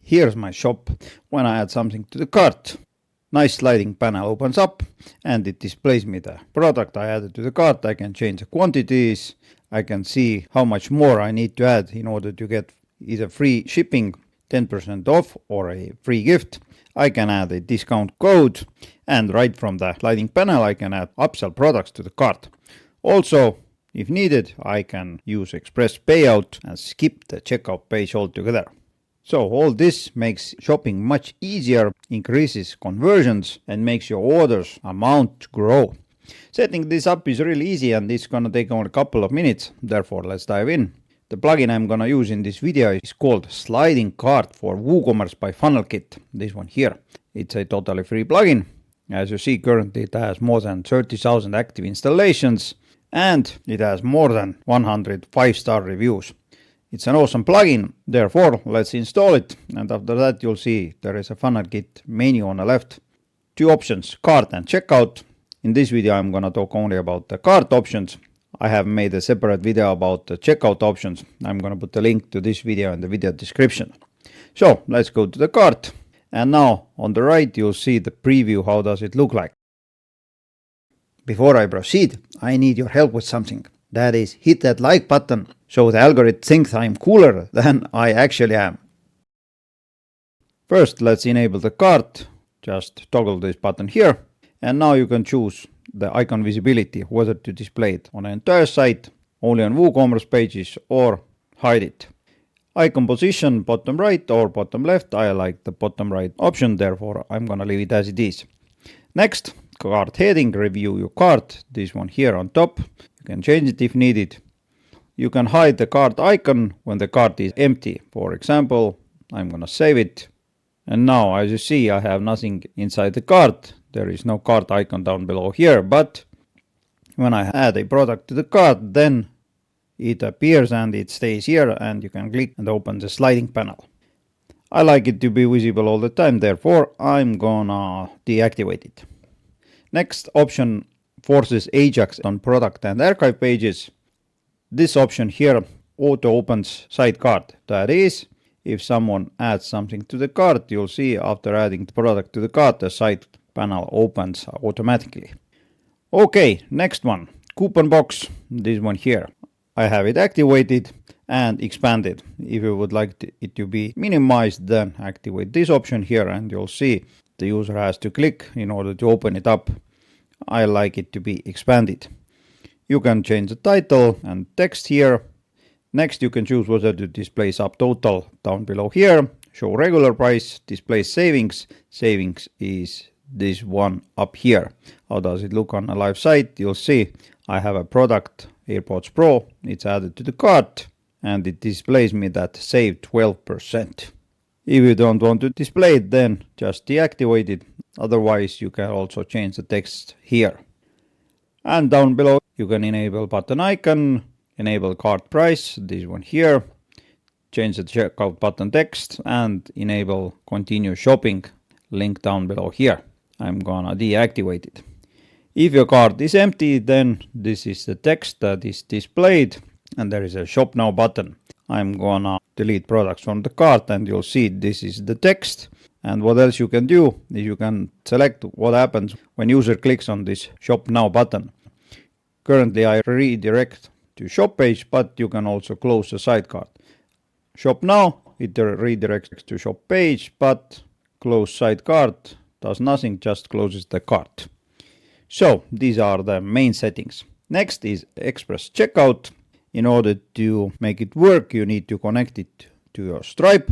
Here's my shop when I add something to the cart. Nice sliding panel opens up and it displays me the product I added to the cart. I can change the quantities. I can see how much more I need to add in order to get either free shipping, 10% off, or a free gift. I can add a discount code, and right from the sliding panel I can add upsell products to the cart. Also, if needed, I can use express payout and skip the checkout page altogether. So all this makes shopping much easier, increases conversions, and makes your orders amount grow. Setting this up is really easy and it's gonna take only a couple of minutes, therefore let's dive in. The plugin I'm gonna use in this video is called Sliding Cart for WooCommerce by FunnelKit, this one here. It's a totally free plugin. As you see, currently it has more than 30,000 active installations and it has more than 100 5-star reviews. It's an awesome plugin, therefore let's install it, and after that you'll see there is a FunnelKit menu on the left. Two options, cart and checkout. In this video I'm gonna talk only about the cart options. I have made a separate video about the checkout options. I'm gonna put the link to this video in the video description. So let's go to the cart. And now on the right you'll see the preview, how does it look like. Before I proceed, I need your help with something. That is, hit that like button so the algorithm thinks I'm cooler than I actually am. First, let's enable the cart. Just toggle this button here. And now you can choose the icon visibility, whether to display it on an entire site, only on WooCommerce pages, or hide it. Icon position, bottom right or bottom left. I like the bottom right option, therefore I'm gonna leave it as it is. Next, cart heading, review your cart. This one here on top. You can change it if needed. You can hide the cart icon when the cart is empty. For example, I'm gonna save it. And now, as you see, I have nothing inside the cart. There is no cart icon down below here, but when I add a product to the cart, then it appears and it stays here, and you can click and open the sliding panel. I like it to be visible all the time, therefore I'm gonna deactivate it. Next option forces Ajax on product and archive pages. This option here auto opens site cart. That is, if someone adds something to the cart, you'll see after adding the product to the cart, the site panel opens automatically. Okay, next one, coupon box, this one here. I have it activated and expanded. If you would like it to be minimized, then activate this option here and you'll see the user has to click in order to open it up. I like it to be expanded. You can change the title and text here. Next, you can choose whether to display subtotal down below here, show regular price, display savings. Savings is this one up here. How does it look on a live site? You'll see I have a product, AirPods Pro. It's added to the cart and it displays me that save 12%. If you don't want to display it, then just deactivate it. Otherwise, you can also change the text here. And down below, you can enable button icon, enable cart price, this one here, change the checkout button text, and enable continue shopping, link down below here. I'm gonna deactivate it. If your cart is empty, then this is the text that is displayed, and there is a shop now button. I'm gonna delete products from the cart and you'll see this is the text. And what else you can do is you can select what happens when user clicks on this shop now button. Currently I redirect to shop page, but you can also close the site cart. Shop now, it redirects to shop page, but close site cart does nothing, just closes the cart. So these are the main settings. Next is express checkout. In order to make it work, you need to connect it to your Stripe.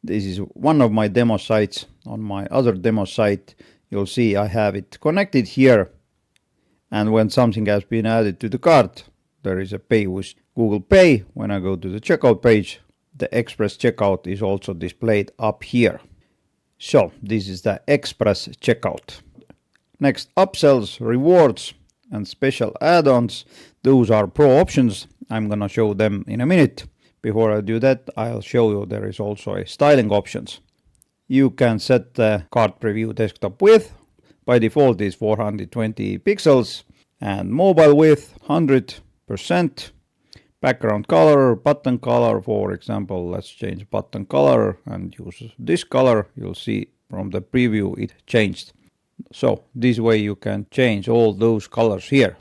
This is one of my demo sites. On my other demo site, you'll see I have it connected here. And when something has been added to the cart, there is a pay with Google Pay. When I go to the checkout page, the express checkout is also displayed up here. So this is the express checkout. Next, upsells, rewards, and special add-ons. Those are pro options. I'm gonna show them in a minute. Before I do that, I'll show you there is also a styling options. You can set the cart preview desktop width. By default is 420 pixels and mobile width 100%. background color, button color, for example. Let's change button color and use this color. You'll see from the preview it changed. So this way you can change all those colors here.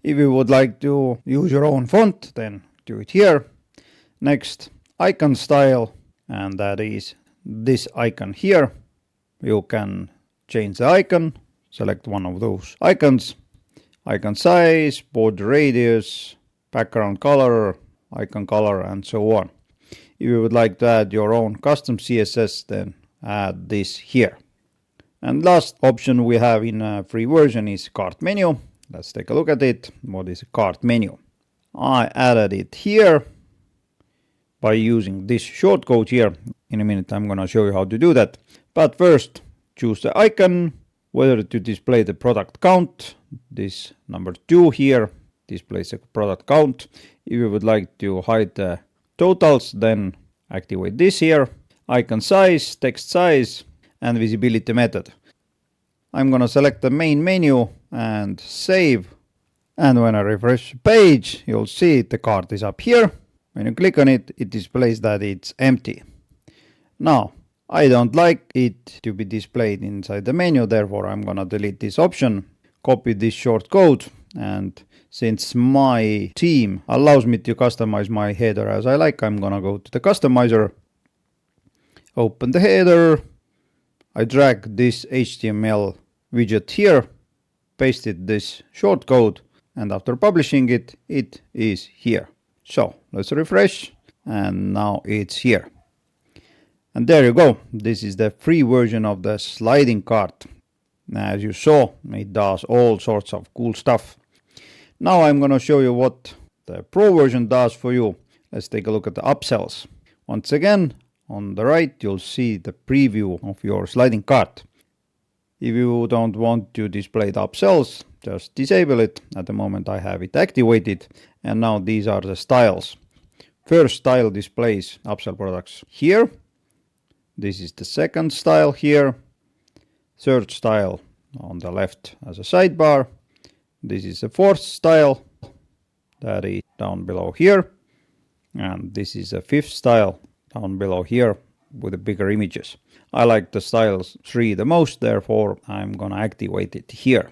If you would like to use your own font, then do it here. Next, icon style, and that is this icon here. You can change the icon, select one of those icons, icon size, border radius, background color, icon color, and so on. If you would like to add your own custom CSS, then add this here. And last option we have in a free version is cart menu. Let's take a look at it. What is a cart menu? I added it here by using this shortcode here. In a minute I'm going to show you how to do that. But first, choose the icon, whether to display the product count. This number 2 here displays the product count. If you would like to hide the totals, then activate this here. Icon size, text size, and visibility method. I'm going to select the main menu and save. And when I refresh the page, you'll see the cart is up here. When you click on it, it displays that it's empty. Now, I don't like it to be displayed inside the menu, therefore I'm going to delete this option, copy this short code, and since my theme allows me to customize my header as I like, I'm going to go to the customizer, open the header, I drag this HTML widget here, pasted this short code, and after publishing it, it is here. So let's refresh, and now it's here. And there you go. This is the free version of the sliding cart. As you saw, it does all sorts of cool stuff. Now I'm going to show you what the pro version does for you. Let's take a look at the upsells. Once again, on the right, you'll see the preview of your sliding cart. If you don't want to display the upsells, just disable it. At the moment I have it activated, and now these are the styles. First style displays upsell products here. This is the second style here. Third style on the left as a sidebar. This is the fourth style that is down below here. And this is the fifth style down below here with the bigger images. I like the styles 3 the most, therefore I'm gonna activate it here.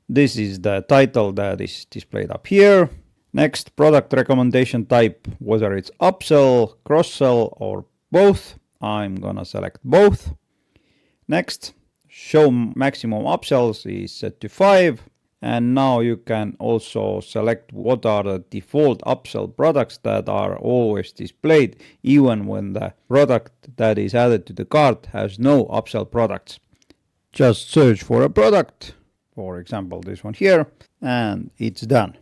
This is the title that is displayed up here. Next, product recommendation type, whether it's upsell, cross-sell, or both. I'm gonna select both. Next, show maximum upsells is set to 5. And now you can also select what are the default upsell products that are always displayed, even when the product that is added to the cart has no upsell products. Just search for a product, for example this one here, and it's done.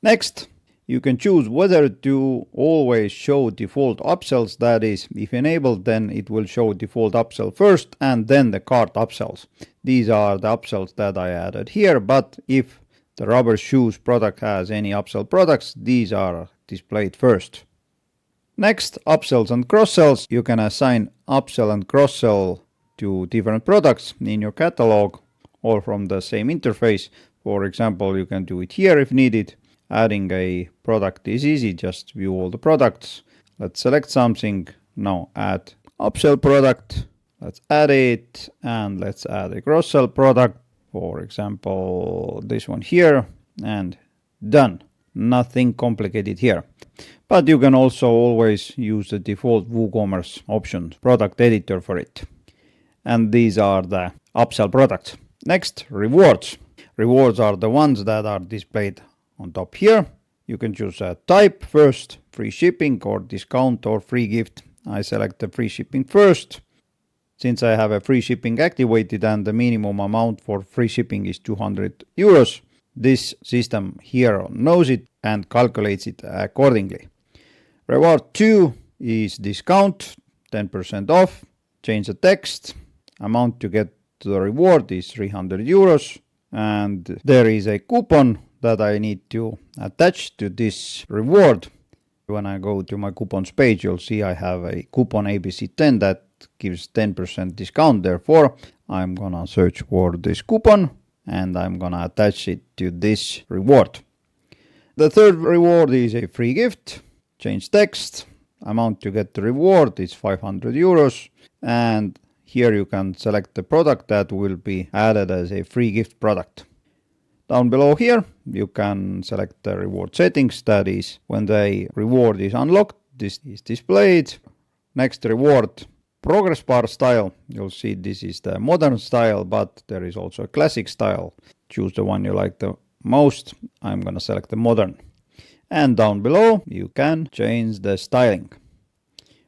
Next, you can choose whether to always show default upsells. That is, if enabled, then it will show default upsell first and then the cart upsells. These are the upsells that I added here, but if the rubber shoes product has any upsell products, these are displayed first. Next, upsells and cross-sells. You can assign upsell and cross-sell to different products in your catalog or from the same interface. For example, you can do it here if needed. Adding a product is easy, just view all the products. Let's select something. Now add upsell product. Let's add it, and let's add a cross-sell product. For example, this one here, and done. Nothing complicated here. But you can also always use the default WooCommerce option, product editor for it. And these are the upsell products. Next, rewards. Rewards are the ones that are displayed on top here. You can choose a type first, free shipping or discount or free gift. I select the free shipping first. Since I have a free shipping activated and the minimum amount for free shipping is 200 euros, this system here knows it and calculates it accordingly. Reward 2 is discount, 10% off. Change the text. Amount to get to the reward is 300 euros. And there is a coupon that I need to attach to this reward. When I go to my coupons page, you'll see I have a coupon ABC10 that gives 10% discount. Therefore, I'm gonna search for this coupon and I'm gonna attach it to this reward. The third reward is a free gift. Change text. Amount to get the reward is 500 euros. And here you can select the product that will be added as a free gift product. Down below here, you can select the reward settings. That is, when the reward is unlocked, this is displayed. Next reward, progress bar style. You'll see this is the modern style, but there is also a classic style. Choose the one you like the most. I'm gonna select the modern. And down below, you can change the styling.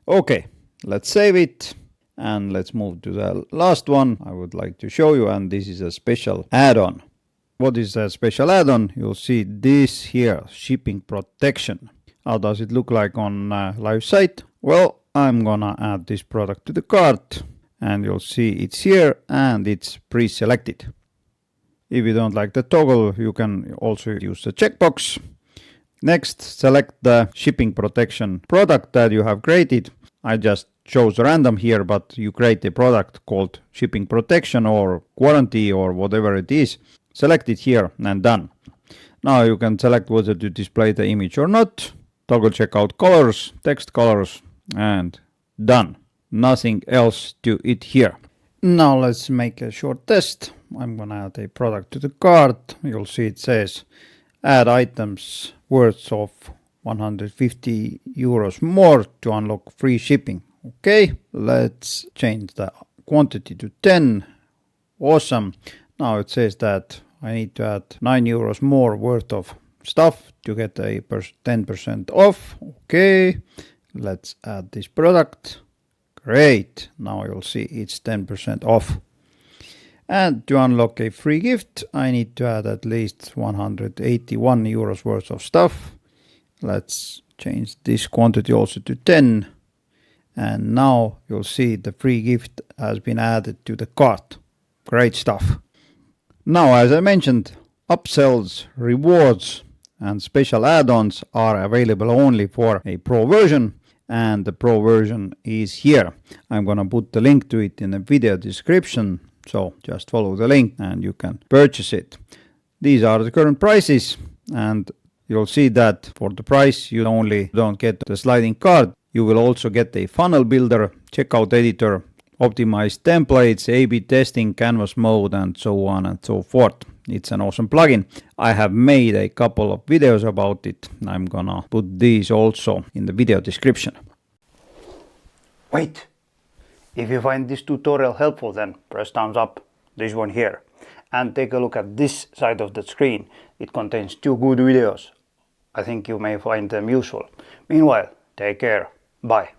Okay, let's save it. And let's move to the last one I would like to show you, and this is a special add-on. What is a special add-on? You'll see this here, shipping protection. How does it look like on live site? Well, I'm gonna add this product to the cart, and you'll see it's here and it's pre-selected. If you don't like the toggle, you can also use the checkbox. Next, select the shipping protection product that you have created. I just chose random here, but you create a product called shipping protection or warranty or whatever it is. Select it here and done. Now you can select whether to display the image or not. Toggle checkout colors, text colors, and done. Nothing else to it here. Now let's make a short test. I'm gonna add a product to the cart. You'll see it says add items worth of 150 euros more to unlock free shipping. Okay, let's change the quantity to 10. Awesome. Now it says that I need to add 9 euros more worth of stuff to get a 10% off. Okay, let's add this product. Great. Now you'll see it's 10% off. And to unlock a free gift, I need to add at least 181 euros worth of stuff. Let's change this quantity also to 10. And now you'll see the free gift has been added to the cart. Great stuff. Now, as I mentioned, upsells, rewards, and special add-ons are available only for a pro version. And the pro version is here. I'm gonna put the link to it in the video description. So just follow the link and you can purchase it. These are the current prices, and you'll see that for the price you only don't get the sliding cart. You will also get a funnel builder, checkout editor, optimized templates, A/B testing, canvas mode, and so on and so forth. It's an awesome plugin. I have made a couple of videos about it. I'm gonna put these also in the video description. Wait! If you find this tutorial helpful, then press thumbs up, this one here. And take a look at this side of the screen. It contains 2 good videos. I think you may find them useful. Meanwhile, take care. Bye.